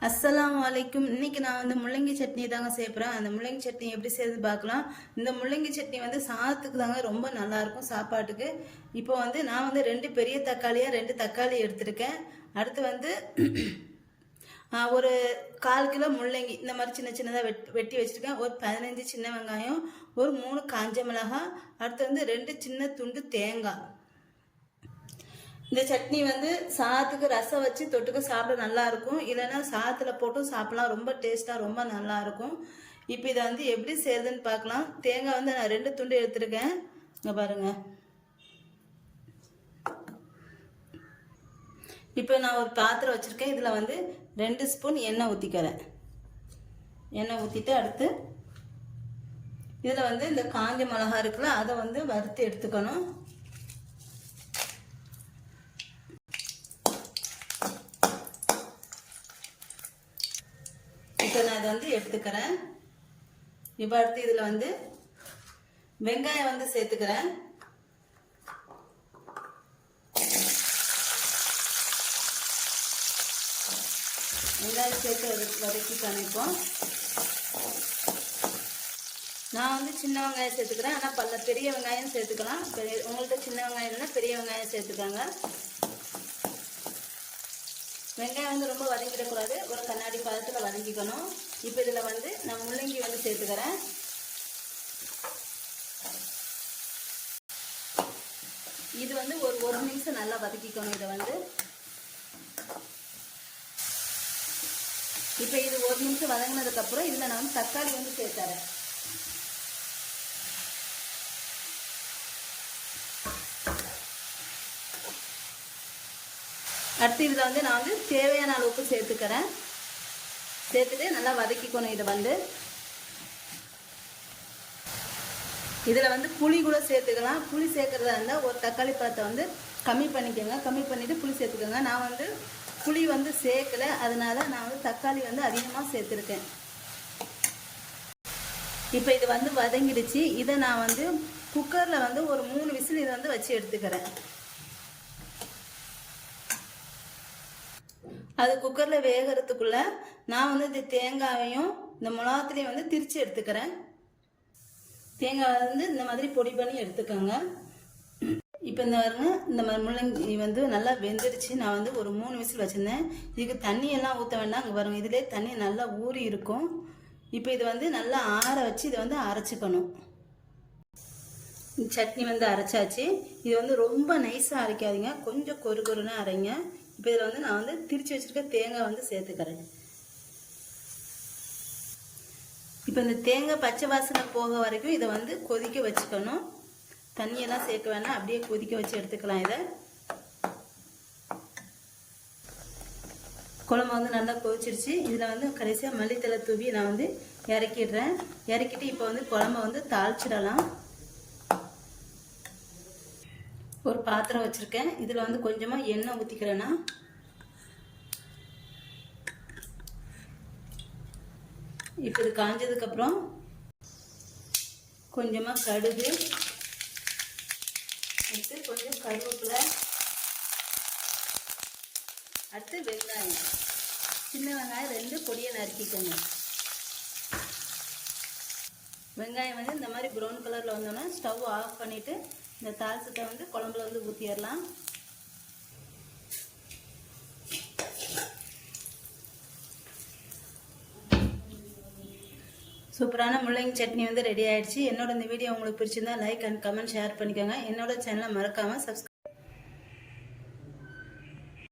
அஸ்ஸலாமு அலைக்கும். இன்னைக்கு நான் வந்து முள்ளங்கி சட்னி தாங்க சேர்ப்பேன். அந்த முள்ளங்கி சட்னி எப்படி செய்து பார்க்கலாம். இந்த முள்ளங்கி சட்னி வந்து சாதத்துக்கு தாங்க ரொம்ப நல்லா இருக்கும் சாப்பாட்டுக்கு. இப்போ வந்து நான் வந்து 2 பெரிய தக்காளியா 2 தக்காளி எடுத்திருக்கேன். அடுத்து வந்து ஒரு 1/4 கிலோ முள்ளங்கி இந்த மாதிரி சின்ன சின்னதாக வெட்டி வச்சிருக்கேன். ஒரு 15 சின்ன வெங்காயம், ஒரு 3 காஞ்ச மிளகாய், அடுத்து வந்து 2 சின்ன துண்டு தேங்காய். இந்த சட்னி வந்து சாதத்துக்கு ரசம் வச்சு தொட்டுக்க சாப்பிட நல்லா இருக்கும். இல்லைன்னா சாதத்தில் போட்டும் சாப்பிடலாம். ரொம்ப டேஸ்ட்டாக ரொம்ப நல்லா இருக்கும். இப்போ இதை வந்து எப்படி செய்யறதுன்னு பார்க்கலாம். தேங்காய் வந்து நான் 2 துண்டு எடுத்துருக்கேன். இங்கே பாருங்க. இப்போ நான் ஒரு பாத்திரம் வச்சுருக்கேன். இதில் வந்து 2 ஸ்பூன் எண்ணெய் ஊற்றிக்கிறேன். எண்ணெய் ஊற்றிட்டு அடுத்து இதில் வந்து இந்த காஞ்ச மிளகா இருக்குல்ல, அதை வந்து வறுத்து எடுத்துக்கணும். இப்போ நான் இதை வந்து எடுத்துக்கிறேன். இப்போ அடுத்து இதில் வந்து வெங்காயம் வந்து சேர்த்துக்கிறேன். வெங்காயம் சேர்த்து வதக்கி காமிப்போம். நான் வந்து சின்ன வெங்காயம் சேர்த்துக்கிறேன். ஆனால் பெரிய வெங்காயம் சேர்த்துக்கலாம். உங்கள்கிட்ட சின்ன வெங்காயம் இல்லைன்னா பெரிய வெங்காயம் சேர்த்துக்காங்க. வெங்காயம் வந்து ரொம்ப வதங்கிடக்கூடாது. ஒரு கண்ணாடி பதத்தில் வதங்கிக்கணும். இப்போ இதில் வந்து நான் முள்ளங்கி வந்து சேர்த்துக்கிறேன். இது வந்து ஒரு நிமிஷம் நல்லா வதக்கிக்கணும். இதை வந்து இப்போ இது 1 நிமிஷம் வதங்கினதுக்கப்புறம் இதில் நான் வந்து தக்காளி வந்து சேர்த்துறேன். அடுத்து இதில் வந்து நான் வந்து தேவையான அளவுக்கு சேர்த்துக்கிறேன். சேர்த்துட்டு நல்லா வதக்கிக்கணும். இதை வந்து இதில் வந்து புளி கூட சேர்த்துக்கலாம். புளி சேர்க்குறதா இருந்தால் ஒரு தக்காளி பழத்தை வந்து கம்மி பண்ணிக்கோங்க. கம்மி பண்ணிவிட்டு புளி சேர்த்துக்கோங்க. நான் வந்து புளி வந்து சேர்க்கலை, அதனால நான் வந்து தக்காளி வந்து அதிகமாக சேர்த்துருக்கேன். இப்போ இது வந்து வதங்கிடுச்சு. இதை நான் வந்து குக்கரில் வந்து ஒரு 3 விசில் இதை வந்து வச்சு எடுத்துக்கிறேன். அது குக்கரில் வேகிறதுக்குள்ள நான் வந்து இந்த தேங்காயையும் இந்த மிளகாத்துலையும் வந்து திரிச்சு எடுத்துக்கிறேன். தேங்காய் வந்து இந்த மாதிரி பொடி பண்ணி எடுத்துக்கோங்க. இப்போ இந்த மாதிரி முள்ளங்கி வந்து நல்லா வெந்துடுச்சு. நான் வந்து ஒரு 3 விசில் வச்சுருந்தேன். இதுக்கு தண்ணியெல்லாம் ஊற்ற வேண்டாம். அங்கே பாருங்க, இதிலே தண்ணி நல்லா ஊறி இருக்கும். இப்போ இது வந்து நல்லா ஆற வச்சு இதை வந்து அரைச்சிக்கணும். சட்னி வந்து அரைச்சாச்சு. இது வந்து ரொம்ப நைஸாக அரைக்காதீங்க, கொஞ்சம் கொருன்னு அரைங்க. இப்போ இதில் வந்து நான் வந்து திரிச்சு வச்சுருக்க தேங்காய் வந்து சேர்த்துக்கிறேன். இப்போ இந்த தேங்காய் பச்சை வாசனை போக வரைக்கும் இதை வந்து கொதிக்க வச்சுக்கணும். தண்ணியெல்லாம் சேர்க்க வேணாம், அப்படியே கொதிக்க வச்சு எடுத்துக்கலாம். இதை குழம்பு வந்து நல்லா கொதிச்சிருச்சு. இதில் வந்து கடைசியாக மல்லித்தலை தூவி நான் வந்து இறக்கிடுறேன். இறக்கிட்டு இப்போ வந்து குழம்பை வந்து தாளிச்சிடலாம். ஒரு பாத்திரம் வச்சுருக்கேன். இதில் வந்து கொஞ்சமாக எண்ணெய் ஊற்றிக்கிறேன்னா, இப்போ இது காஞ்சதுக்கப்புறம் கொஞ்சமாக கடுகு, அடுத்து கொஞ்சம் கருவேப்பிலை, அடுத்து வெங்காயம், சின்ன வெங்காயம் 2 பொடியை நறுக்கிக்கோங்க. வெங்காயம் வந்து இந்த மாதிரி ப்ரௌன் கலரில் வந்தோன்னா ஸ்டவ் ஆஃப் பண்ணிவிட்டு இந்த தாளிச்சத்தை வந்து குழம்புல வந்து ஊற்றிடலாம். சூப்பரான முள்ளங்கி சட்னி வந்து ரெடி ஆயிடுச்சு. என்னோட இந்த வீடியோ உங்களுக்கு பிடிச்சிருந்தா லைக் அண்ட் கமெண்ட் ஷேர் பண்ணிக்கோங்க. என்னோட சேனலை மறக்காமல் சப்ஸ்கிரைப்